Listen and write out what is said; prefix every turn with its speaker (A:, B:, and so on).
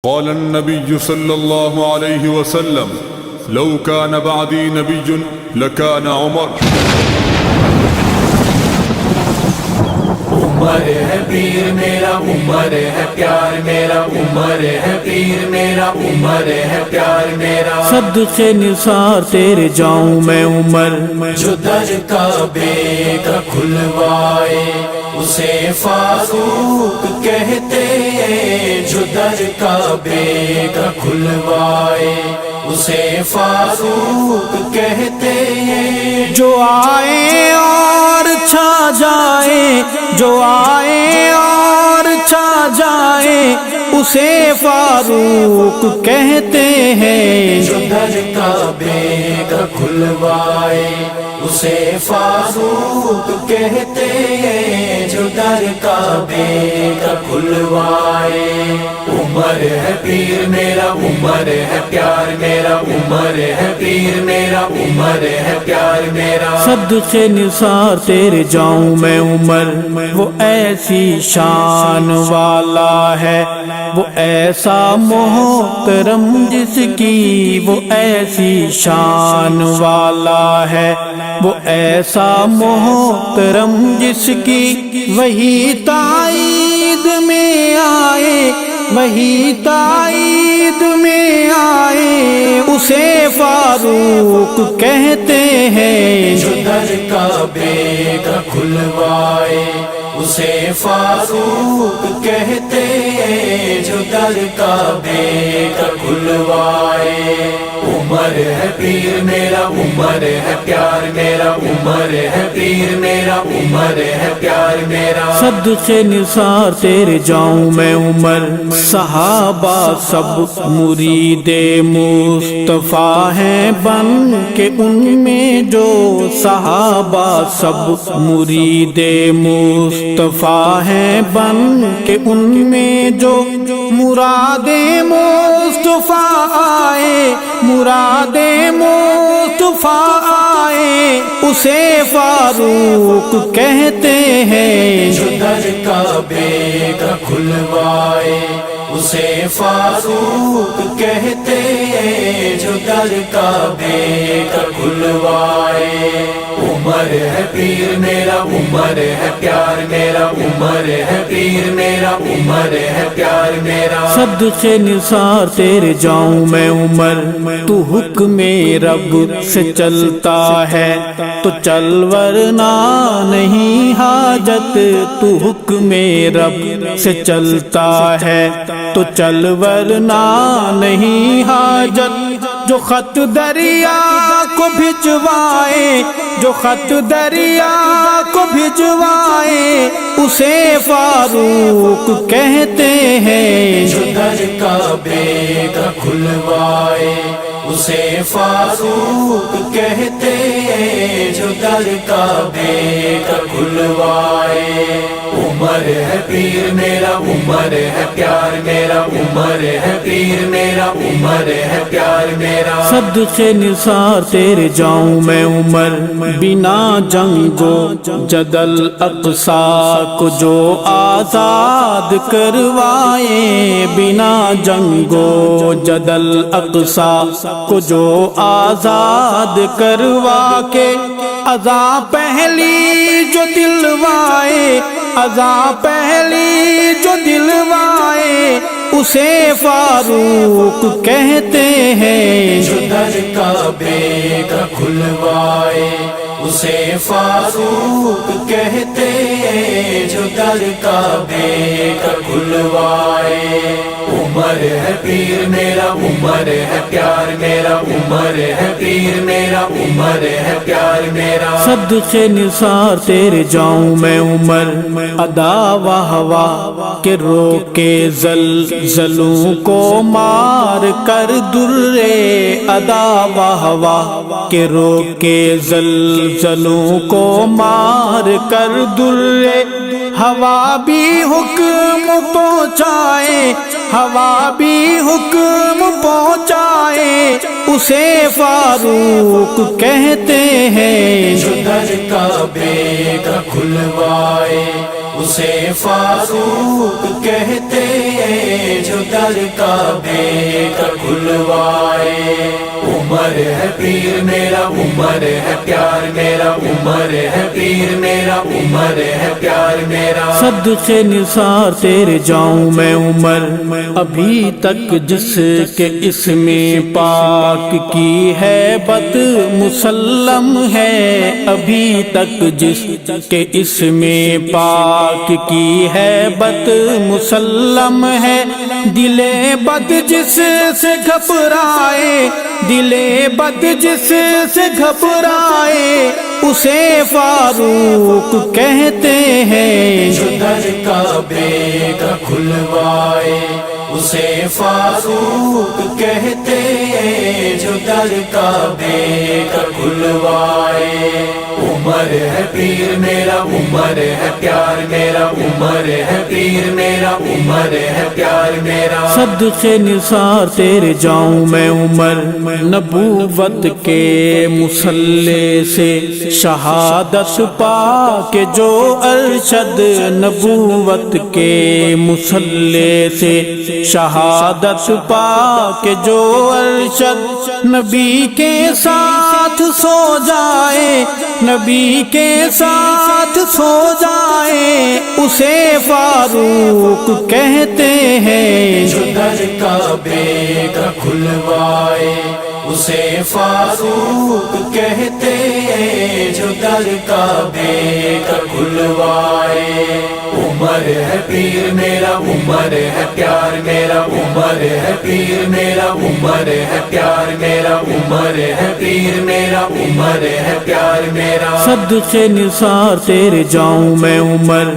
A: قال النبي صلى الله عليه وسلم لو كان بعدي نبي لكان عمر.
B: عمر ہے پیر میرا، عمر ہے پیار میرا، عمر ہے پیر میرا، عمر ہے پیار میرا.
C: صدقے نثار تیرے جاؤں میں عمر،
B: جو در کعبے کا کھلوائے اسے فاروق کہتے ہیں. جو در کعبے کا کھلوائے اسے فاروق کہتے ہیں.
C: جو آئے اور چھا جائے، جو آئے اور چھا جائے اسے فاروق کہتے ہیں.
B: جو در کعبے کا کھلوائے اسے فاروق کہتے ہیں. جو در کعبے کا کھلوائے. عمر ہے پیر میرا، عمر ہے پیار میرا، عمر ہے پیر میرا، عمر ہے پیار میرا.
C: صدقے نثار تیرے جاؤں میں عمر، وہ ایسی شان والا ہے، وہ ایسا محترم جس کی وہ ایسی شان والا ہے، وہ ایسا محترم جس کی وہی تائید میں آئے، وہی تائید میں آئے اسے فاروق کہتے ہیں.
B: جو در کعبے کا کھلوائے اسے فاروق کہتے ہیں. جو در کعبے کا کھلوائے. عمر ہے پیر میرا، عمر ہے پیار میرا، عمر ہے پیر میرا، عمر ہے پیار میرا.
C: صدقے نثار تیرے جاؤں میں عمر، صحابہ سب مرید مصطفیٰ ہیں بن کے ان میں جو. صحابہ سب مرید مصطفیٰ ہیں بن کے ان میں جو. مراد مصطفیٰ آئے، مراد مصطفیٰ آئے اسے فاروق کہتے ہیں.
B: جو در کعبے کا کھلوائے اسے فاروق کہتے ہیں. جو در کعبے کا کھلوائے. عمر ہے پیر میرا، عمر ہے پیار میرا، عمر ہے پیر میرا، عمر ہے پیار میرا.
C: صدقے نثار تیرے جاؤں میں عمر، تو حکم رب سے چلتا ہے تو چل ورنہ نہیں حاجت. تو حکم رب سے چلتا ہے تو چل ورنہ نہیں حاجت. جو خط دریا کو بھجوائے، جو خط دریا کو بھجوائے اسے فاروق کہتے ہیں.
B: جو در کعبے کا کھلوائے اسے فاروق کہتے ہیں. جو در کعبے کا کھلوائے. عمر ہے پیر میرا، عمر ہے پیار میرا، عمر ہے پیر میرا، عمر ہے پیار میرا.
C: صدقے نثار تیرے جاؤں میں عمر، بنا جنگ و جدل اقصی کو جو آزاد کروائے. بنا جنگ و جدل اقصی کو جو آزاد کروا کے اذا پہلی جو دلوائے، اذا پہلی جو دلوائے اسے فاروق کہتے ہیں.
B: جو در کعبے کا کھلوائے اسے فاروق کہتے ہیں. جو در کعبے کا کھلوائے. عمر ہے پیر میرا، عمر ہے پیار میرا، عمر ہے پیر میرا، عمر ہے پیار میرا.
C: صدقے نثار تیرے جاؤں میں عمر، ادا و ہوا کے روکے زلزلوں کو مار کر درے. ادا و ہوا کے روکے زلزلوں کو مار کر درے. ہوا بھی حکم پہنچائے، ہوا بھی حکم پہنچائے اسے فاروق کہتے ہیں.
B: جو در کعبے کا کھلوائے اسے فاروق کہتے جو در کعبے کا کھلوائے عمر ہے پیر میرا عمر ہے پیار میرا عمر ہے پیر میرا عمر ہے پیار میرا
C: صدقے نثار تیرے جاؤں میں عمر ابھی تک جس کے اسم پاک کی ہیبت مسلم ہے ابھی تک جس کے اسم پاک کی ہیبت مسلم ہے دل بد جس سے گھبرائے دل بد جس سے گھبرائے اسے فاروق کہتے ہیں
B: جو در کعبے کا کھلوائے اسے فاروق کہتے جو در کعبے کا کھلوائے عمر ہے پیر میرا عمر ہے پیار میرا عمر ہے پیر میرا عمر ہے پیار میرا
C: صدقے نثار تیرے جاؤں میں عمر نبوت کے مصلے سے شہادت پا کے جو ارشد نبوت کے مصلے سے شہادت پا کے جو ارشد نبی کے ساتھ سو جائے نبی کے ساتھ سو جائے اسے فاروق کہتے ہیں
B: جو در کعبے کا کھلوائے اسے فاروق کہتے جو در کعبے کا کھلوائے عمر ہے پیر میرا عمر ہے پیار میرا عمر ہے پیر میرا عمر ہے پیار میرا عمر ہے پیر میرا عمر ہے پیار میرا
C: صدقے نثار تیرے جاؤں میں عمر